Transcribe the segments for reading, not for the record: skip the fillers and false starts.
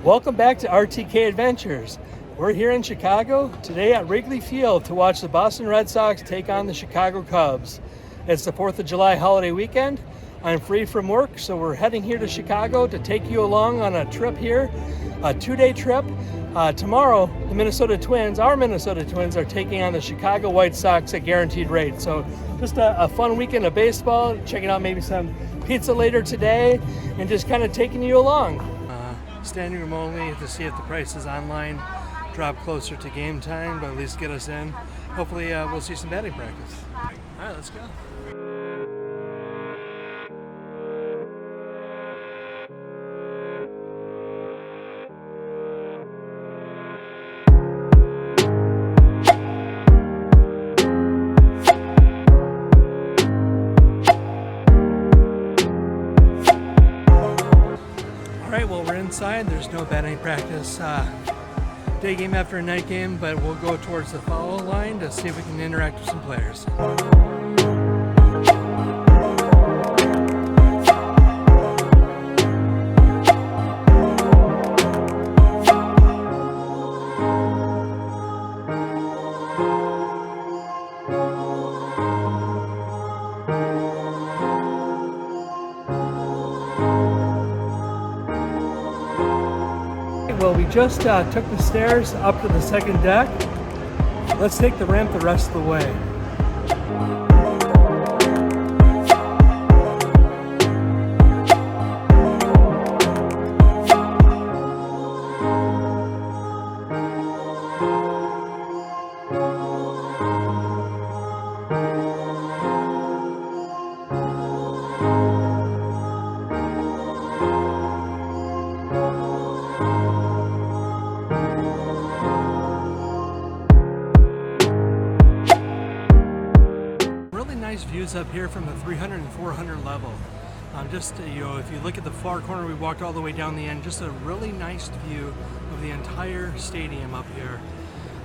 Welcome back to RTK Adventures. We're here in Chicago today at Wrigley Field to watch the Boston Red Sox take on the Chicago Cubs. It's the 4th of July holiday weekend. I'm free from work, so we're heading here to Chicago to take you along on a trip here, a 2-day trip. Tomorrow, the Minnesota Twins, our Minnesota Twins, are taking on the Chicago White Sox at guaranteed rate. So just a fun weekend of baseball, checking out maybe some pizza later today, and just kind of taking you along. Standing room only to see if the prices online drop closer to game time, but at least get us in. Hopefully we'll see some batting practice. All right, let's go. Alright, well, we're inside. There's no batting practice day game after a night game, but we'll go towards the foul line to see if we can interact with some players. Well, we just took the stairs up to the second deck. Let's take the ramp the rest of the way. Nice views up here from the 300 and 400 level. Just if you look at the far corner, we walked all the way down the end. Just a really nice view of the entire stadium up here.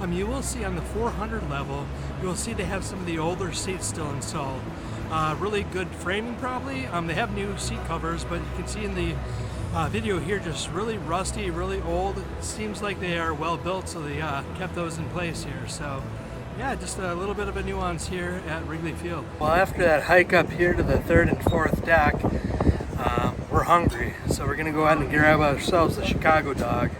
You will see on the 400 level, you will see they have some of the older seats still installed. Really good framing probably. They have new seat covers, but you can see in the video here just really rusty, really old. It seems like they are well built, so they kept those in place here. So yeah, just a little bit of a nuance here at Wrigley Field. Well, after that hike up here to the 3rd and 4th deck, we're hungry. So we're gonna go ahead and grab ourselves the Chicago dog.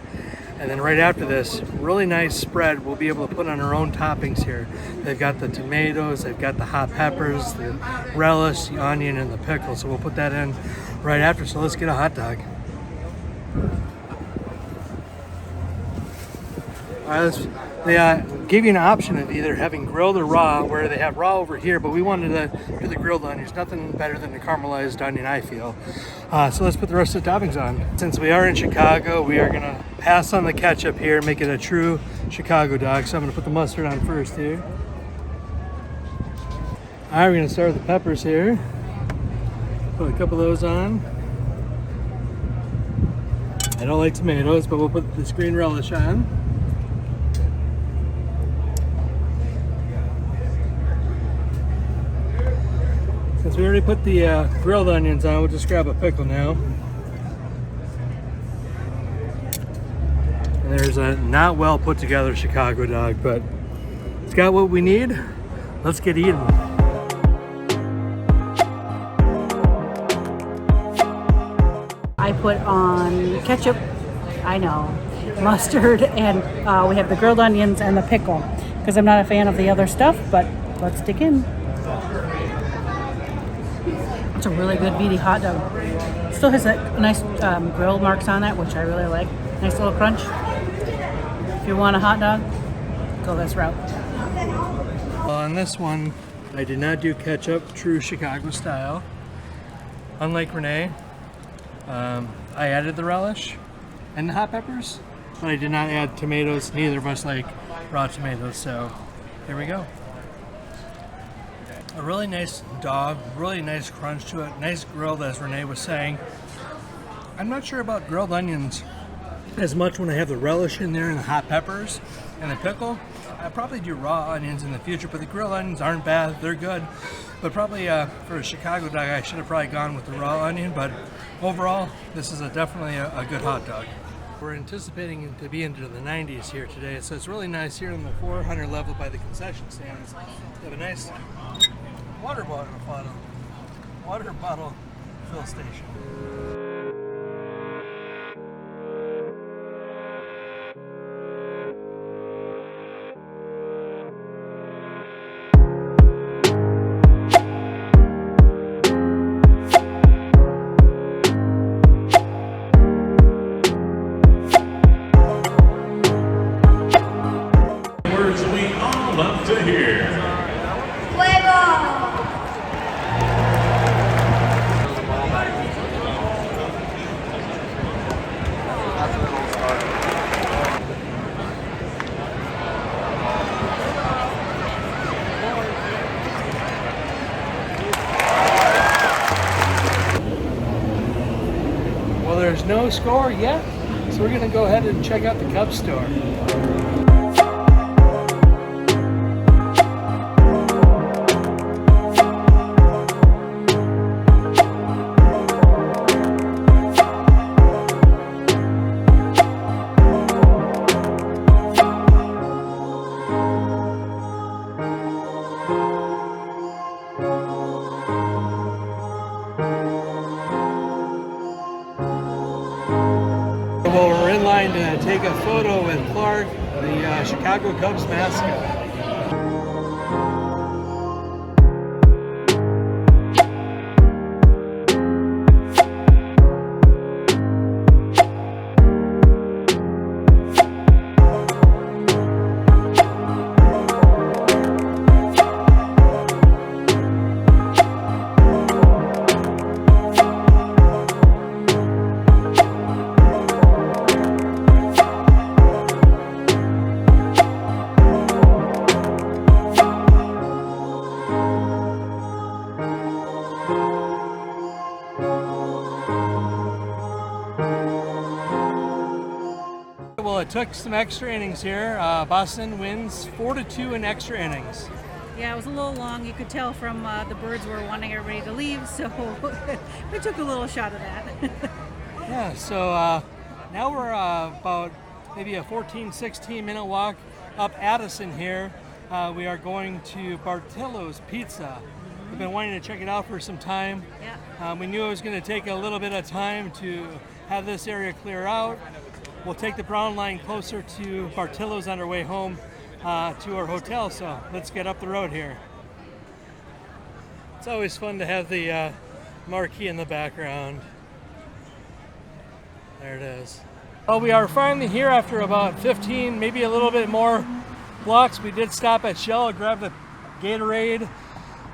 And then right after this, really nice spread we'll be able to put on our own toppings here. They've got the tomatoes, they've got the hot peppers, the relish, the onion, and the pickle. So we'll put that in right after. So let's get a hot dog. All right, they give you an option of either having grilled or raw, where they have raw over here, but we wanted to do the grilled onions. Nothing better than the caramelized onion, I feel. So let's put the rest of the toppings on. Since we are in Chicago, we are gonna pass on the ketchup here, make it a true Chicago dog. So I'm gonna put the mustard on first here. All right, we're gonna start with the peppers here. Put a couple of those on. I don't like tomatoes, but we'll put this green relish on. Since we already put the grilled onions on, we'll just grab a pickle now. And there's a not well put together Chicago dog, but it's got what we need. Let's get eating. I put on ketchup, I know, mustard, and we have the grilled onions and the pickle, because I'm not a fan of the other stuff, but let's dig in. It's a really good meaty hot dog. Still has that nice grill marks on it, which I really like. Nice little crunch. If you want a hot dog, go this route. Well, on this one, I did not do ketchup, true Chicago style. Unlike Renee, I added the relish and the hot peppers, but I did not add tomatoes. Neither of us like raw tomatoes, so here we go. A really nice dog, really nice crunch to it, nice grilled, as Renee was saying. I'm not sure about grilled onions as much when I have the relish in there and the hot peppers and the pickle. I'll probably do raw onions in the future, but the grilled onions aren't bad, they're good. But probably for a Chicago dog, I should have probably gone with the raw onion, but overall, this is definitely a good hot dog. We're anticipating to be into the 90s here today, so it's really nice here in the 400 level by the concession stands. They have a nice water bottle fill station. Words we all love to hear. Well, there's no score yet, so we're going to go ahead and check out the Cubs store. Well, we're in line to take a photo with Clark, the Chicago Cubs mascot. Well, it took some extra innings here. Boston wins 4-2 in extra innings. Yeah, it was a little long. You could tell from the birds were wanting everybody to leave, so we took a little shot of that. Yeah, so now we're about maybe a 14-16 minute walk up Addison here. We are going to Bartolo's Pizza. We've been wanting to check it out for some time. Yeah. We knew it was going to take a little bit of time to have this area clear out. We'll take the brown line closer to Bartolo's on our way home to our hotel, so let's get up the road here. It's always fun to have the marquee in the background. There it is. Well, we are finally here after about 15, maybe a little bit more blocks. We did stop at Shell, grab the Gatorade.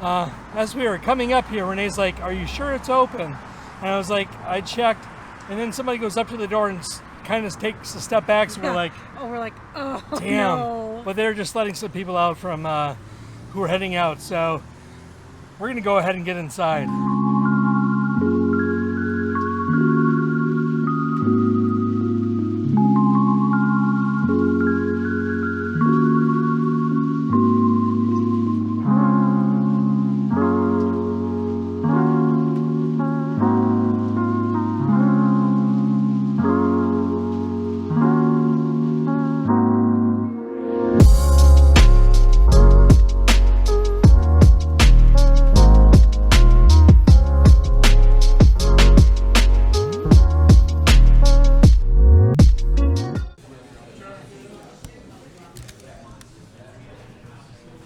As we were coming up here, Renee's like, "Are you sure it's open?" And I was like, "I checked." And then somebody goes up to the door and kind of takes a step back, so we're like, oh, damn. no. But they're just letting some people out from who are heading out, so we're gonna go ahead and get inside.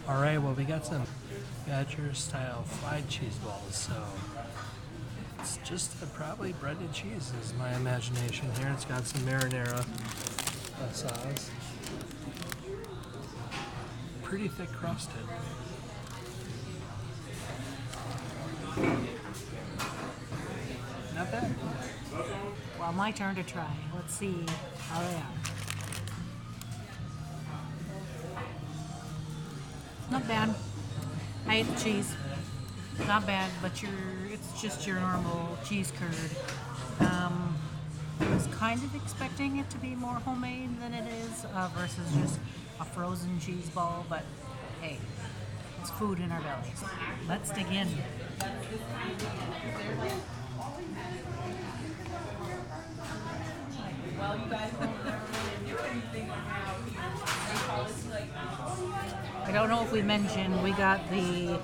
All right, well, we got some Badger style fried cheese balls, so it's just probably breaded cheese is my imagination here. It's got some marinara sauce. Pretty thick crusted. Not bad. Well, my turn to try. Let's see how they are. Not bad. I ate the cheese. Not bad, but it's just your normal cheese curd. I was kind of expecting it to be more homemade than it is versus just a frozen cheese ball, but hey, it's food in our bellies. Let's dig in. I don't know if we mentioned, we got the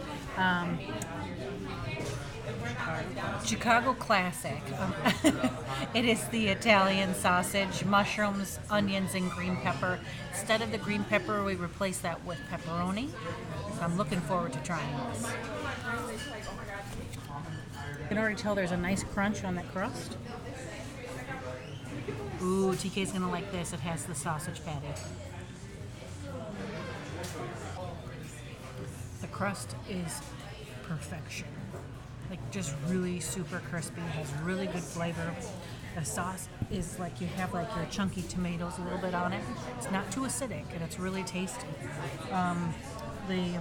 Chicago Classic. It is the Italian sausage, mushrooms, onions, and green pepper. Instead of the green pepper, we replaced that with pepperoni. So I'm looking forward to trying this. You can already tell there's a nice crunch on that crust. Ooh, TK's gonna like this. It has the sausage patty. The crust is perfection. Like just really super crispy, has really good flavor. The sauce is like you have like your chunky tomatoes a little bit on it. It's not too acidic and it's really tasty. The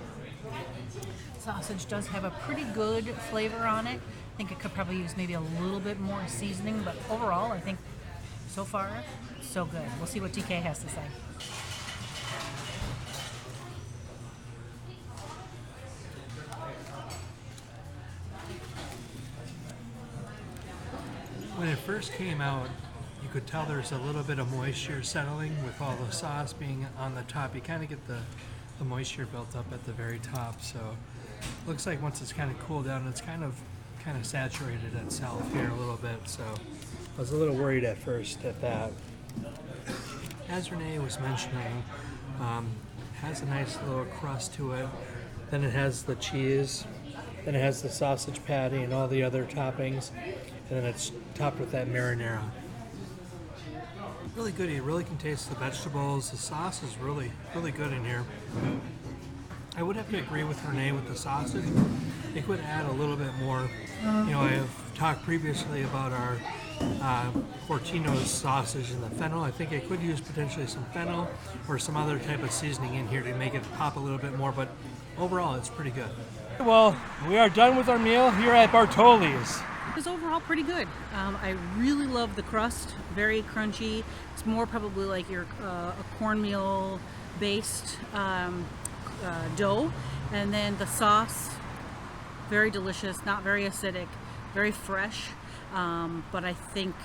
sausage does have a pretty good flavor on it. I think it could probably use maybe a little bit more seasoning, but overall I think so far so good. We'll see what TK has to say. When it first came out, you could tell there's a little bit of moisture settling with all the sauce being on the top. You kind of get the moisture built up at the very top. So it looks like once it's kind of cooled down, it's kind of saturated itself here a little bit. So I was a little worried at first at that. As Renee was mentioning, has a nice little crust to it. Then it has the cheese. Then it has the sausage patty and all the other toppings. And then it's topped with that marinara. Really good. You really can taste the vegetables. The sauce is really, really good in here. I would have to agree with Renee with the sausage. It could add a little bit more. You know, I have talked previously about our Fortino's sausage and the fennel. I think I could use potentially some fennel or some other type of seasoning in here to make it pop a little bit more, but overall it's pretty good. Well, we are done with our meal here at Bartoli's. It was overall pretty good. I really love the crust, very crunchy. It's more probably like your a cornmeal based dough, and then the sauce, very delicious, not very acidic, very fresh, but I think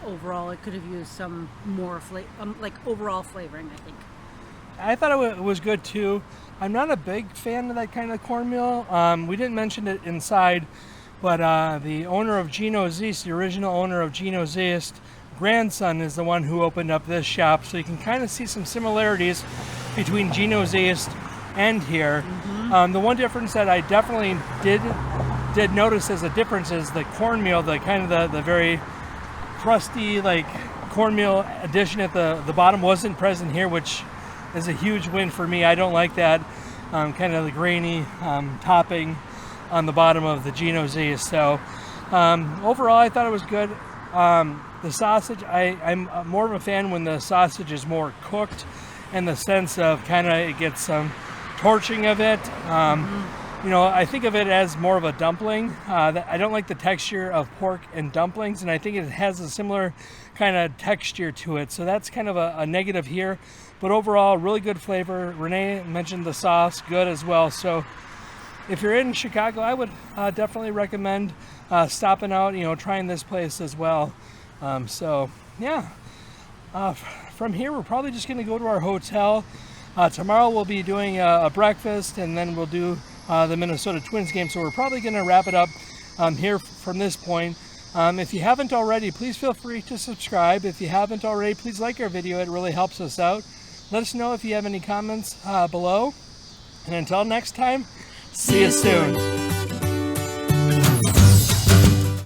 overall it could have used some more like overall flavoring, I think. I thought it was good too. I'm not a big fan of that kind of cornmeal. We didn't mention it inside, but the owner of Gino's East, the original owner of Gino's East, grandson is the one who opened up this shop. So you can kind of see some similarities between Gino's East and here. The one difference that I definitely did notice as a difference is the cornmeal, the kind of the very crusty like cornmeal addition at the bottom wasn't present here, which is a huge win for me. I don't like that kind of the grainy topping on the bottom of the Gino's East. So overall, I thought it was good. The sausage, I'm more of a fan when the sausage is more cooked, in the sense of kind of it gets some torching of it. You know, I think of it as more of a dumpling. I don't like the texture of pork and dumplings, and I think it has a similar kind of texture to it. So that's kind of a negative here. But overall, really good flavor. Renee mentioned the sauce, good as well. So if you're in Chicago, I would definitely recommend stopping out, you know, trying this place as well. So yeah, from here, we're probably just gonna go to our hotel. Tomorrow we'll be doing a breakfast, and then we'll do the Minnesota Twins game. So we're probably gonna wrap it up here from this point. If you haven't already, please feel free to subscribe. If you haven't already, please like our video. It really helps us out. Let us know if you have any comments below. And until next time, see you soon.